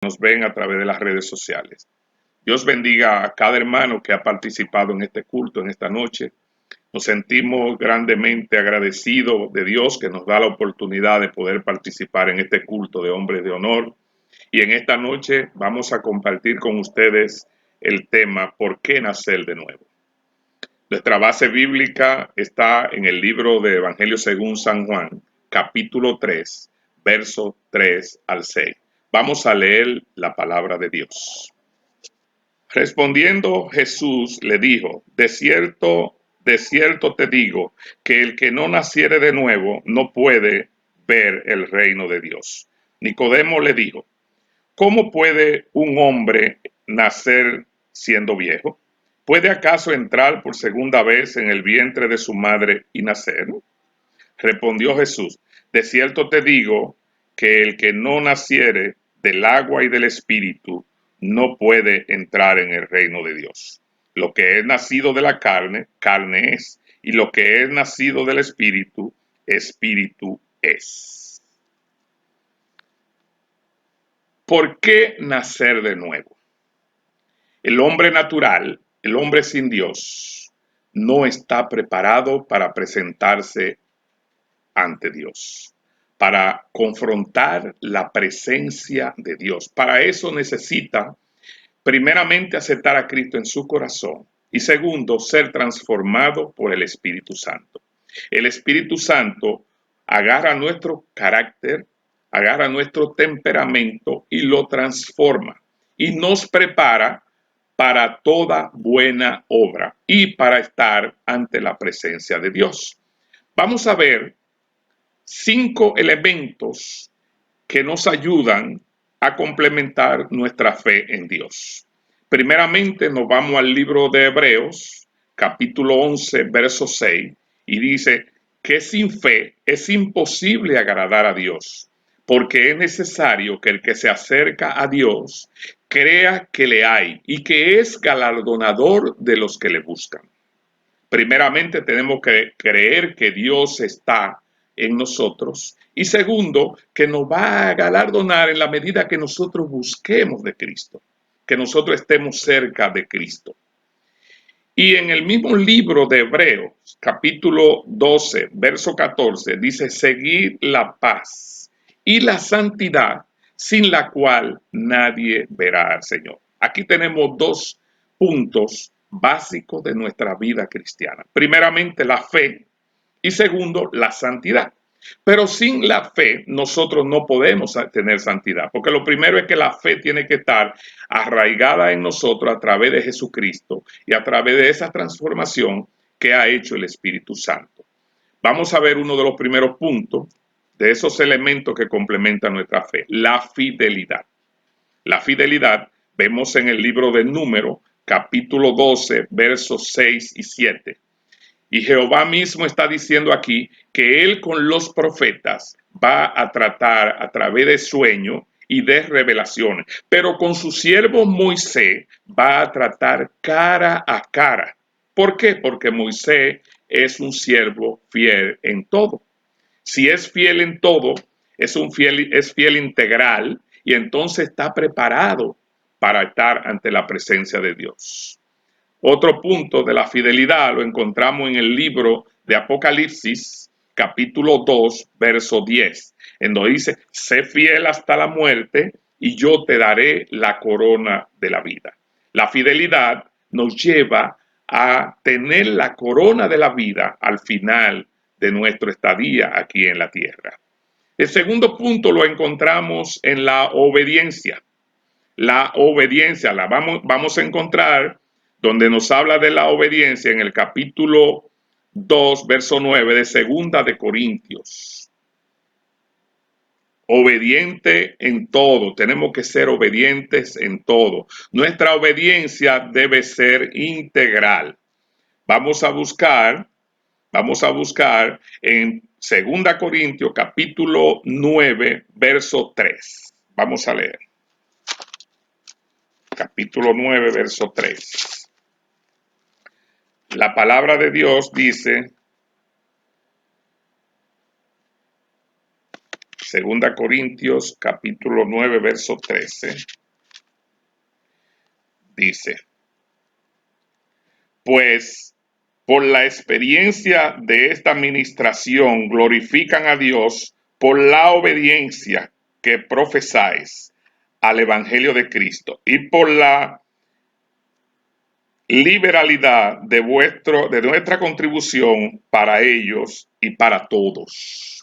nos ven a través de las redes sociales. Dios bendiga a cada hermano que ha participado en este culto en esta noche. Nos sentimos grandemente agradecidos de Dios que nos da la oportunidad de poder participar en este culto de hombres de honor. Y en esta noche vamos a compartir con ustedes el tema ¿por qué nacer de nuevo? Nuestra base bíblica está en el libro de Evangelio según San Juan, capítulo 3, versos 3 al 6. Vamos a leer la palabra de Dios. Respondiendo Jesús le dijo, de cierto te digo, que el que no naciere de nuevo no puede ver el reino de Dios. Nicodemo le dijo, ¿cómo puede un hombre nacer siendo viejo? ¿Puede acaso entrar por segunda vez en el vientre de su madre y nacer? Respondió Jesús, de cierto te digo que el que no naciere del agua y del espíritu no puede entrar en el reino de Dios. Lo que es nacido de la carne, carne es, y lo que es nacido del espíritu, espíritu es. ¿Por qué nacer de nuevo? El hombre natural, el hombre sin Dios, no está preparado para presentarse ante Dios, para confrontar la presencia de Dios. Para eso necesita, primeramente, aceptar a Cristo en su corazón y segundo, ser transformado por el Espíritu Santo. El Espíritu Santo agarra nuestro carácter, agarra nuestro temperamento y lo transforma y nos prepara para toda buena obra y para estar ante la presencia de Dios. Vamos a ver 5 elementos que nos ayudan a complementar nuestra fe en Dios. Primeramente nos vamos al libro de Hebreos, capítulo 11, verso 6, y dice que sin fe es imposible agradar a Dios, porque es necesario que el que se acerca a Dios crea que le hay y que es galardonador de los que le buscan. Primeramente tenemos que creer que Dios está en nosotros y segundo, que nos va a galardonar en la medida que nosotros busquemos de Cristo, que nosotros estemos cerca de Cristo. Y en el mismo libro de Hebreos, capítulo 12, verso 14, dice, seguid la paz y la santidad, sin la cual nadie verá al Señor. Aquí tenemos 2 puntos básicos de nuestra vida cristiana. Primeramente, la fe y segundo, la santidad. Pero sin la fe nosotros no podemos tener santidad, porque lo primero es que la fe tiene que estar arraigada en nosotros a través de Jesucristo y a través de esa transformación que ha hecho el Espíritu Santo. Vamos a ver uno de los primeros puntos de esos elementos que complementan nuestra fe, la fidelidad. La fidelidad vemos en el libro de Números, capítulo 12, versos 6 y 7. Y Jehová mismo está diciendo aquí que él con los profetas va a tratar a través de sueños y de revelaciones, pero con su siervo Moisés va a tratar cara a cara. ¿Por qué? Porque Moisés es un siervo fiel en todo. Si es fiel en todo, es fiel integral y entonces está preparado para estar ante la presencia de Dios. Otro punto de la fidelidad lo encontramos en el libro de Apocalipsis, capítulo 2, verso 10, en donde dice, sé fiel hasta la muerte y yo te daré la corona de la vida. La fidelidad nos lleva a tener la corona de la vida al final de nuestra estadía aquí en la tierra. El segundo punto lo encontramos en la obediencia. La obediencia la vamos a encontrar donde nos habla de la obediencia en el capítulo 2, verso 9 de Segunda de Corintios. Obediente en todo, tenemos que ser obedientes en todo. Nuestra obediencia debe ser integral. Vamos a buscar en Segunda Corintios capítulo 9, verso 3. Vamos a leer. Capítulo 9, verso 3. La palabra de Dios dice, Segunda Corintios capítulo 9, verso 13, dice: pues por la experiencia de esta administración glorifican a Dios por la obediencia que profesáis al Evangelio de Cristo y por la liberalidad de nuestra contribución para ellos y para todos.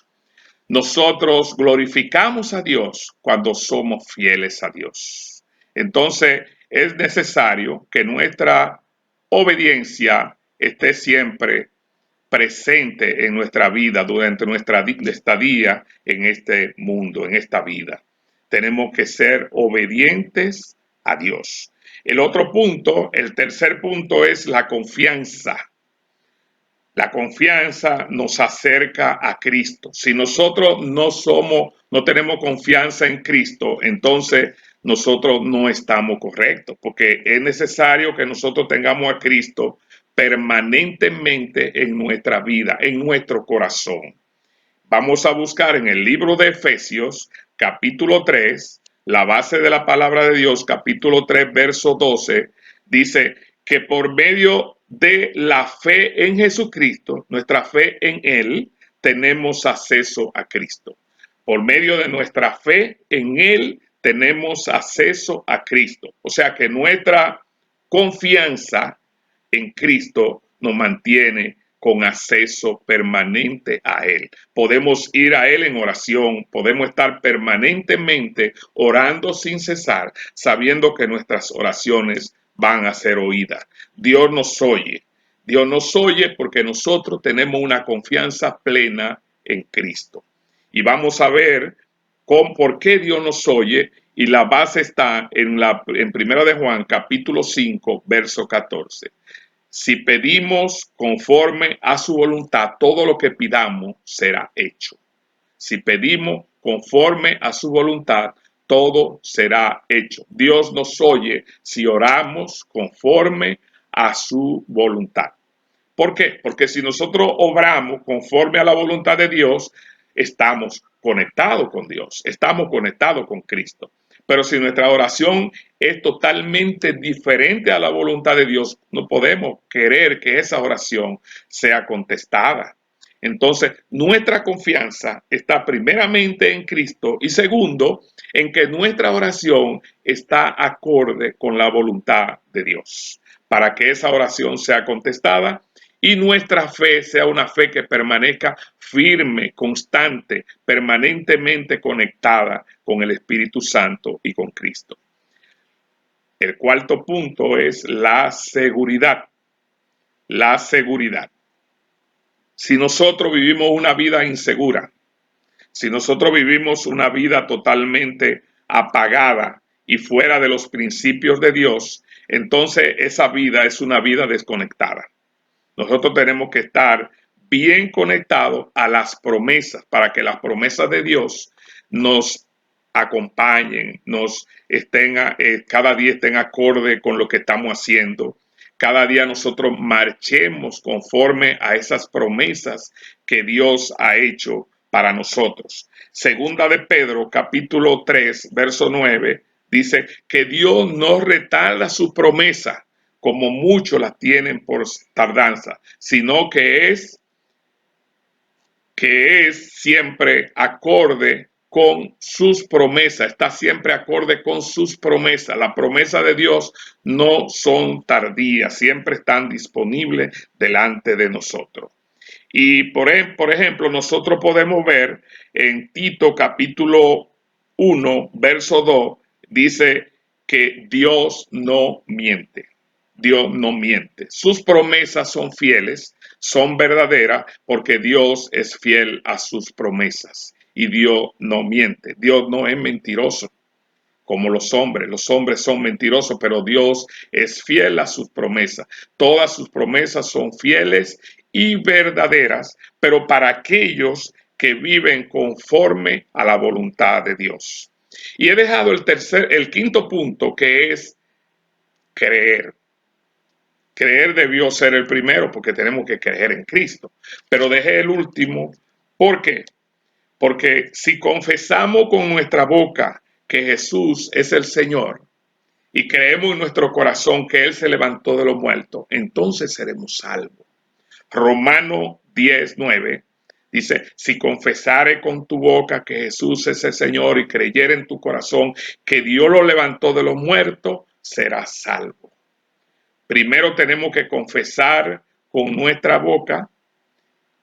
Nosotros glorificamos a Dios cuando somos fieles a Dios. Entonces es necesario que nuestra obediencia esté siempre presente en nuestra vida durante nuestra estadía en este mundo, en esta vida. Tenemos que ser obedientes a Dios. El otro punto, el tercer punto, es la confianza. La confianza nos acerca a Cristo. Si nosotros no tenemos confianza en Cristo, entonces nosotros no estamos correctos, porque es necesario que nosotros tengamos a Cristo permanentemente en nuestra vida, en nuestro corazón. Vamos a buscar en el libro de Efesios, capítulo 3, la base de la palabra de Dios, capítulo 3, verso 12, dice que por medio de la fe en Jesucristo, nuestra fe en Él, tenemos acceso a Cristo. Por medio de nuestra fe en Él, tenemos acceso a Cristo. O sea que nuestra confianza en Cristo nos mantiene con acceso permanente a Él. Podemos ir a Él en oración, podemos estar permanentemente orando sin cesar, sabiendo que nuestras oraciones van a ser oídas. Dios nos oye. Dios nos oye porque nosotros tenemos una confianza plena en Cristo. Y vamos a ver por qué Dios nos oye, y la base está en Primera de Juan, capítulo 5, verso 14. Si pedimos conforme a su voluntad, todo lo que pidamos será hecho. Si pedimos conforme a su voluntad, todo será hecho. Dios nos oye si oramos conforme a su voluntad. ¿Por qué? Porque si nosotros obramos conforme a la voluntad de Dios, estamos conectados con Dios, estamos conectados con Cristo. Pero si nuestra oración es totalmente diferente a la voluntad de Dios, no podemos querer que esa oración sea contestada. Entonces, nuestra confianza está primeramente en Cristo y segundo, en que nuestra oración está acorde con la voluntad de Dios. Para que esa oración sea contestada y nuestra fe sea una fe que permanezca firme, constante, permanentemente conectada con el Espíritu Santo y con Cristo. El cuarto punto es la seguridad. La seguridad. Si nosotros vivimos una vida insegura, si nosotros vivimos una vida totalmente apagada y fuera de los principios de Dios, entonces esa vida es una vida desconectada. Nosotros tenemos que estar bien conectados a las promesas para que las promesas de Dios nos acompañen, cada día estén acorde con lo que estamos haciendo. Cada día nosotros marchemos conforme a esas promesas que Dios ha hecho para nosotros. Segunda de Pedro, capítulo 3, verso 9, dice que Dios no retarda su promesa, como muchos las tienen por tardanza, sino que es siempre acorde con sus promesas, está siempre acorde con sus promesas. Las promesas de Dios no son tardías, siempre están disponibles delante de nosotros. Y por ejemplo, nosotros podemos ver en Tito capítulo 1, verso 2, dice que Dios no miente. Dios no miente. Sus promesas son fieles, son verdaderas, porque Dios es fiel a sus promesas. Y Dios no miente. Dios no es mentiroso como los hombres. Los hombres son mentirosos, pero Dios es fiel a sus promesas. Todas sus promesas son fieles y verdaderas, pero para aquellos que viven conforme a la voluntad de Dios. Y he dejado el quinto punto, que es creer. Creer debió ser el primero porque tenemos que creer en Cristo. Pero dejé el último. ¿Por qué? Porque si confesamos con nuestra boca que Jesús es el Señor y creemos en nuestro corazón que Él se levantó de los muertos, entonces seremos salvos. Romano 10:9 dice, si confesare con tu boca que Jesús es el Señor y creyere en tu corazón que Dios lo levantó de los muertos, serás salvo. Primero tenemos que confesar con nuestra boca,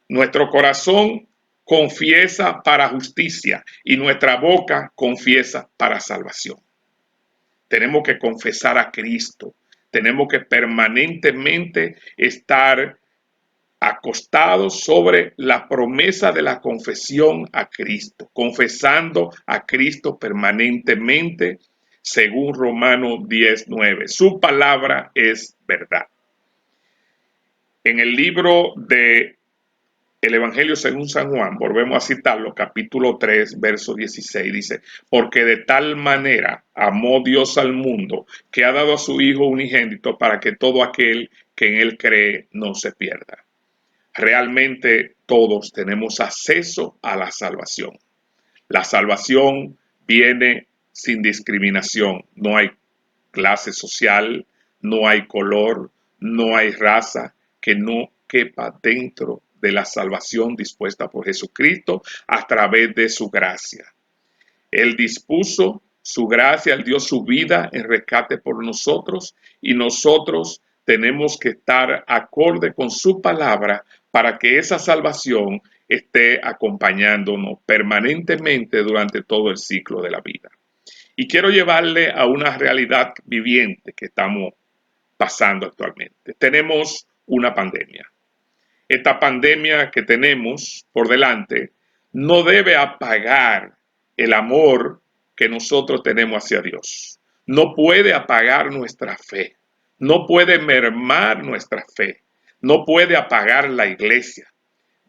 nuestro corazón confiesa para justicia y nuestra boca confiesa para salvación. Tenemos que confesar a Cristo. Tenemos que permanentemente estar acostados sobre la promesa de la confesión a Cristo, confesando a Cristo permanentemente, según Romanos 10:9. Su palabra es verdad. En el libro de el Evangelio según San Juan, volvemos a citarlo, capítulo 3, verso 16, dice, porque de tal manera amó Dios al mundo que ha dado a su Hijo unigénito para que todo aquel que en Él cree no se pierda. Realmente todos tenemos acceso a la salvación. La salvación viene sin discriminación. No hay clase social, no hay color, no hay raza que no quepa dentro de la salvación dispuesta por Jesucristo a través de su gracia. Él dispuso su gracia, Él dio su vida en rescate por nosotros y nosotros tenemos que estar acorde con su palabra para que esa salvación esté acompañándonos permanentemente durante todo el ciclo de la vida. Y quiero llevarle a una realidad viviente que estamos pasando actualmente. Tenemos una pandemia. Esta pandemia que tenemos por delante no debe apagar el amor que nosotros tenemos hacia Dios. No puede apagar nuestra fe. No puede mermar nuestra fe. No puede apagar la iglesia.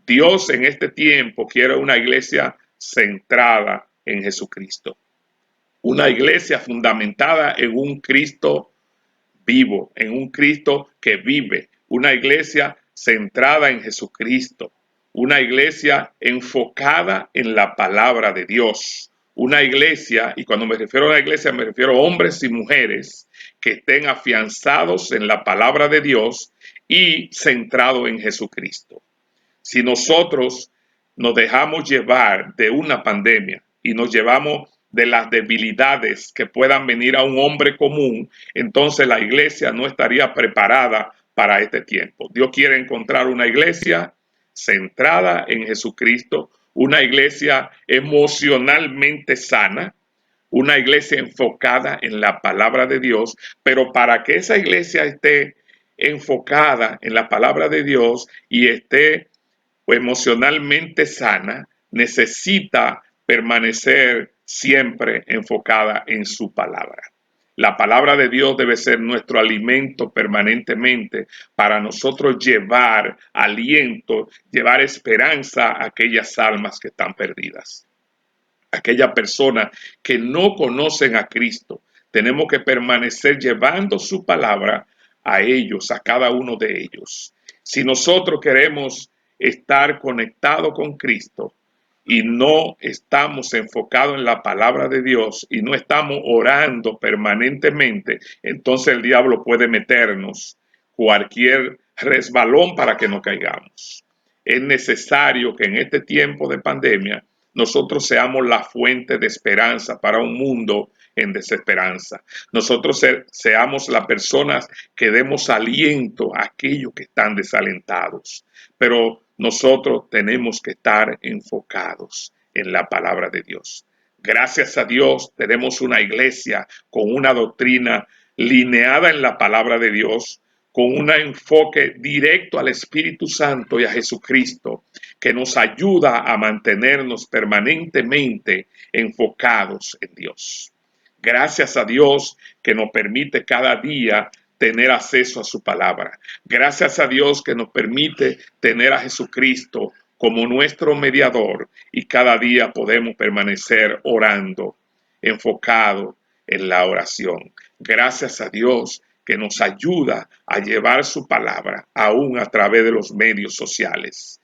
Dios en este tiempo quiere una iglesia centrada en Jesucristo. Una iglesia fundamentada en un Cristo vivo, en un Cristo que vive. Una iglesia centrada en Jesucristo. Una iglesia enfocada en la palabra de Dios. Una iglesia, y cuando me refiero a una iglesia me refiero a hombres y mujeres que estén afianzados en la palabra de Dios y centrados en Jesucristo. Si nosotros nos dejamos llevar de una pandemia y nos llevamos de las debilidades que puedan venir a un hombre común, entonces la iglesia no estaría preparada para este tiempo. Dios quiere encontrar una iglesia centrada en Jesucristo, una iglesia emocionalmente sana, una iglesia enfocada en la palabra de Dios, pero para que esa iglesia esté enfocada en la palabra de Dios y esté emocionalmente sana, necesita permanecer siempre enfocada en su palabra. La palabra de Dios debe ser nuestro alimento permanentemente para nosotros llevar aliento, llevar esperanza a aquellas almas que están perdidas. Aquellas personas que no conocen a Cristo, tenemos que permanecer llevando su palabra a ellos, a cada uno de ellos. Si nosotros queremos estar conectados con Cristo y no estamos enfocados en la palabra de Dios y no estamos orando permanentemente, entonces el diablo puede meternos cualquier resbalón para que no caigamos. Es necesario que en este tiempo de pandemia nosotros seamos la fuente de esperanza para un mundo en desesperanza. Nosotros seamos las personas que demos aliento a aquellos que están desalentados. Pero nosotros tenemos que estar enfocados en la palabra de Dios. Gracias a Dios tenemos una iglesia con una doctrina lineada en la palabra de Dios, con un enfoque directo al Espíritu Santo y a Jesucristo, que nos ayuda a mantenernos permanentemente enfocados en Dios. Gracias a Dios que nos permite cada día tener acceso a su palabra. Gracias a Dios que nos permite tener a Jesucristo como nuestro mediador y cada día podemos permanecer orando, enfocado en la oración. Gracias a Dios que nos ayuda a llevar su palabra aún a través de los medios sociales.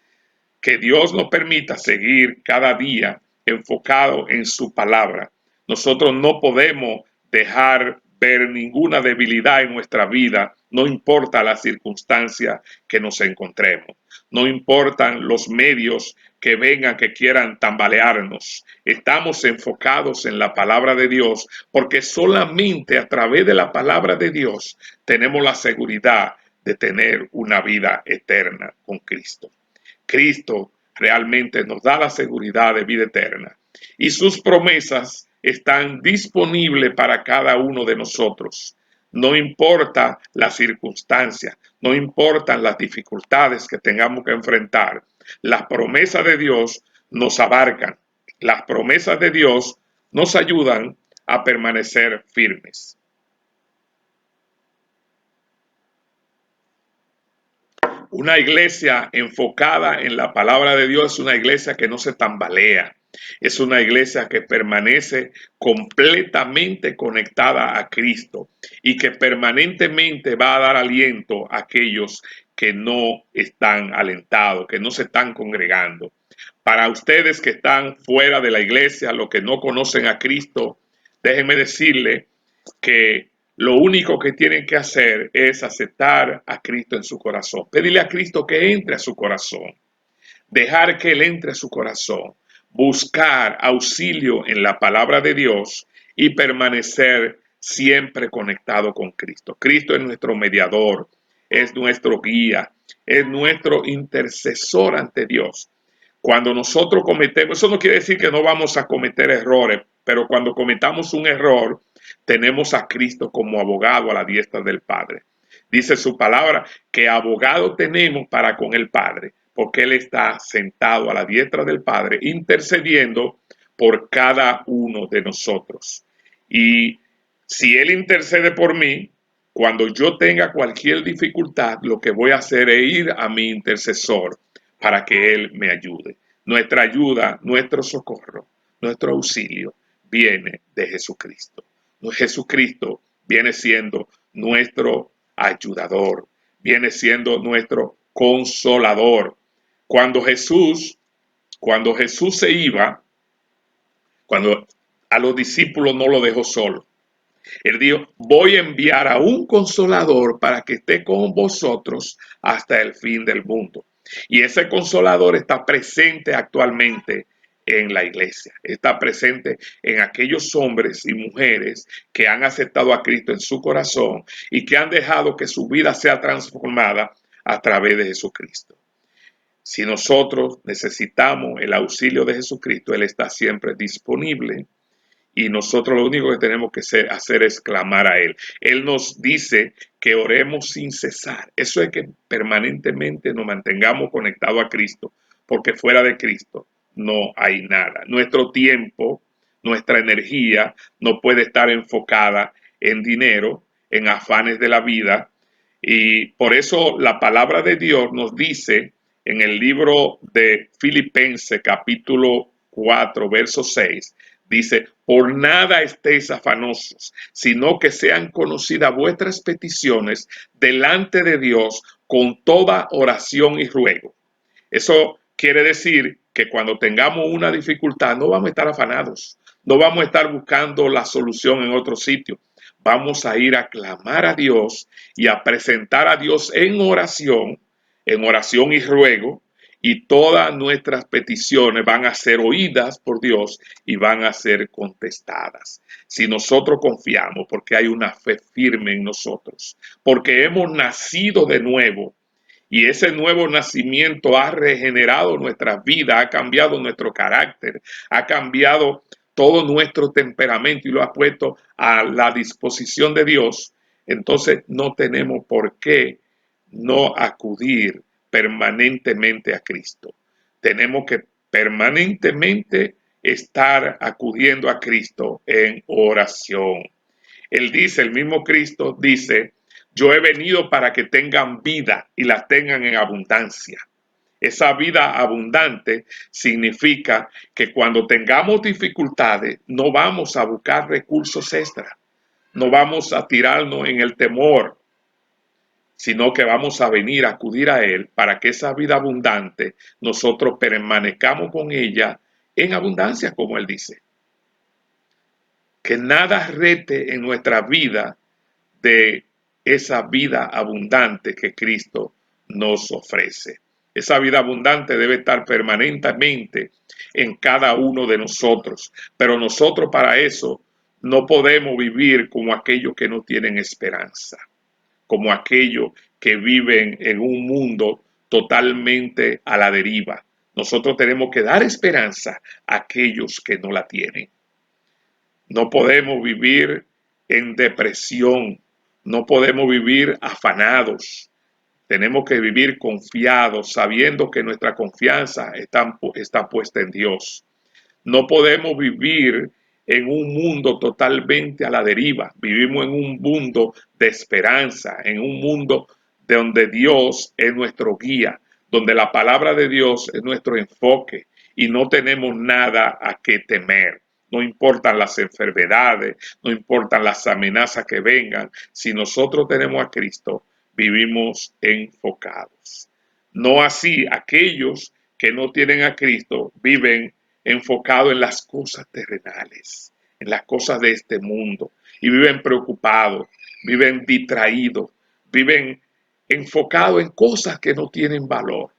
Que Dios nos permita seguir cada día enfocado en su palabra. Nosotros no podemos dejar ver ninguna debilidad en nuestra vida, no importa la circunstancia que nos encontremos, no importan los medios que vengan que quieran tambalearnos. Estamos enfocados en la palabra de Dios porque solamente a través de la palabra de Dios tenemos la seguridad de tener una vida eterna con Cristo. Cristo realmente nos da la seguridad de vida eterna y sus promesas están disponibles para cada uno de nosotros. No importa las circunstancias, no importan las dificultades que tengamos que enfrentar, las promesas de Dios nos abarcan. Las promesas de Dios nos ayudan a permanecer firmes. Una iglesia enfocada en la palabra de Dios es una iglesia que no se tambalea. Es una iglesia que permanece completamente conectada a Cristo y que permanentemente va a dar aliento a aquellos que no están alentados, que no se están congregando. Para ustedes que están fuera de la iglesia, los que no conocen a Cristo, déjenme decirle que lo único que tienen que hacer es aceptar a Cristo en su corazón. Pedirle a Cristo que entre a su corazón. Dejar que Él entre a su corazón. Buscar auxilio en la palabra de Dios y permanecer siempre conectado con Cristo. Cristo es nuestro mediador, es nuestro guía, es nuestro intercesor ante Dios. Cuando nosotros cometemos, eso no quiere decir que no vamos a cometer errores, pero cuando cometamos un error, tenemos a Cristo como abogado a la diestra del Padre. Dice su palabra que abogado tenemos para con el Padre, porque Él está sentado a la diestra del Padre, intercediendo por cada uno de nosotros. Y si Él intercede por mí, cuando yo tenga cualquier dificultad, lo que voy a hacer es ir a mi intercesor para que Él me ayude. Nuestra ayuda, nuestro socorro, nuestro auxilio viene de Jesucristo. Jesucristo viene siendo nuestro ayudador, viene siendo nuestro consolador. Cuando Jesús se iba, cuando a los discípulos no lo dejó solo, Él dijo, voy a enviar a un consolador para que esté con vosotros hasta el fin del mundo. Y ese consolador está presente actualmente en la iglesia, está presente en aquellos hombres y mujeres que han aceptado a Cristo en su corazón y que han dejado que su vida sea transformada a través de Jesucristo. Si nosotros necesitamos el auxilio de Jesucristo, Él está siempre disponible. Y nosotros lo único que tenemos que hacer es clamar a Él. Él nos dice que oremos sin cesar. Eso es que permanentemente nos mantengamos conectados a Cristo, porque fuera de Cristo no hay nada. Nuestro tiempo, nuestra energía no puede estar enfocada en dinero, en afanes de la vida. Y por eso la palabra de Dios nos dice en el libro de Filipenses capítulo 4, verso 6, dice, por nada estéis afanosos, sino que sean conocidas vuestras peticiones delante de Dios con toda oración y ruego. Eso quiere decir que cuando tengamos una dificultad no vamos a estar afanados, no vamos a estar buscando la solución en otro sitio. Vamos a ir a clamar a Dios y a presentar a Dios en oración y ruego, y todas nuestras peticiones van a ser oídas por Dios y van a ser contestadas. Si nosotros confiamos, porque hay una fe firme en nosotros, porque hemos nacido de nuevo, y ese nuevo nacimiento ha regenerado nuestra vida, ha cambiado nuestro carácter, ha cambiado todo nuestro temperamento y lo ha puesto a la disposición de Dios, entonces no tenemos por qué no acudir permanentemente a Cristo. Tenemos que permanentemente estar acudiendo a Cristo en oración. Él dice, el mismo Cristo dice, yo he venido para que tengan vida y la tengan en abundancia. Esa vida abundante significa que cuando tengamos dificultades no vamos a buscar recursos extra, no vamos a tirarnos en el temor, sino que vamos a venir a acudir a Él para que esa vida abundante nosotros permanezcamos con ella en abundancia, como Él dice. Que nada rete en nuestra vida de esa vida abundante que Cristo nos ofrece. Esa vida abundante debe estar permanentemente en cada uno de nosotros, pero nosotros para eso no podemos vivir como aquellos que no tienen esperanza, como aquellos que viven en un mundo totalmente a la deriva. Nosotros tenemos que dar esperanza a aquellos que no la tienen. No podemos vivir en depresión, no podemos vivir afanados. Tenemos que vivir confiados, sabiendo que nuestra confianza está puesta en Dios. No podemos vivir en un mundo totalmente a la deriva. Vivimos en un mundo de esperanza, en un mundo donde Dios es nuestro guía, donde la palabra de Dios es nuestro enfoque y no tenemos nada a que temer. No importan las enfermedades, no importan las amenazas que vengan. Si nosotros tenemos a Cristo, vivimos enfocados. No así aquellos que no tienen a Cristo viven enfocados en las cosas terrenales, en las cosas de este mundo, y viven preocupados, viven distraídos, viven enfocados en cosas que no tienen valor.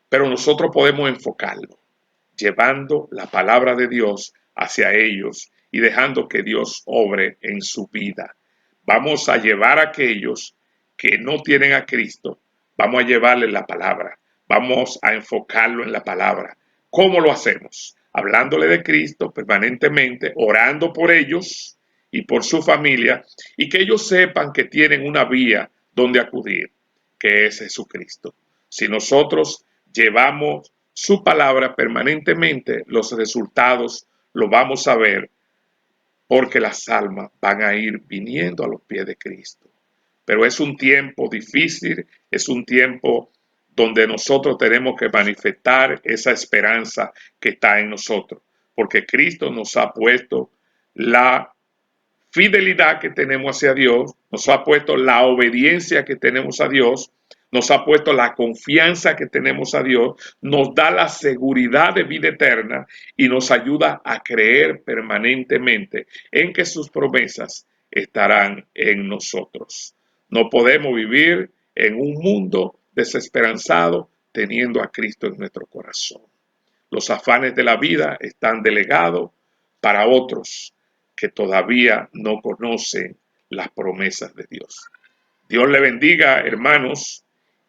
Pero nosotros podemos enfocarlo, llevando la palabra de Dios hacia ellos y dejando que Dios obre en su vida. Vamos a llevar a aquellos que no tienen a Cristo, vamos a llevarles la palabra, vamos a enfocarlo en la palabra. ¿Cómo lo hacemos? Hablándole de Cristo permanentemente, orando por ellos y por su familia, y que ellos sepan que tienen una vía donde acudir, que es Jesucristo. Si nosotros llevamos su palabra permanentemente, los resultados los vamos a ver, porque las almas van a ir viniendo a los pies de Cristo. Pero es un tiempo difícil, es un tiempo donde nosotros tenemos que manifestar esa esperanza que está en nosotros, porque Cristo nos ha puesto la fidelidad que tenemos hacia Dios, nos ha puesto la obediencia que tenemos a Dios, nos ha puesto la confianza que tenemos a Dios, nos da la seguridad de vida eterna y nos ayuda a creer permanentemente en que sus promesas estarán en nosotros. No podemos vivir en un mundo desesperanzado teniendo a Cristo en nuestro corazón. Los afanes de la vida están delegados para otros que todavía no conocen las promesas de Dios. Dios le bendiga, hermanos,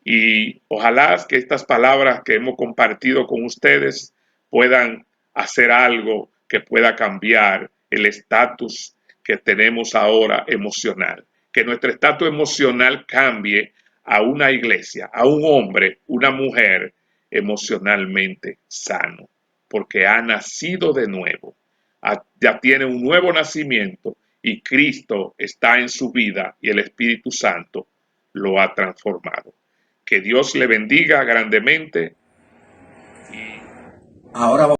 y ojalá que estas palabras que hemos compartido con ustedes puedan hacer algo que pueda cambiar el estatus que tenemos ahora emocional. Que nuestro estatus emocional cambie a una iglesia, a un hombre, una mujer emocionalmente sano, porque ha nacido de nuevo, ya tiene un nuevo nacimiento y Cristo está en su vida y el Espíritu Santo lo ha transformado. Que Dios le bendiga grandemente. Ahora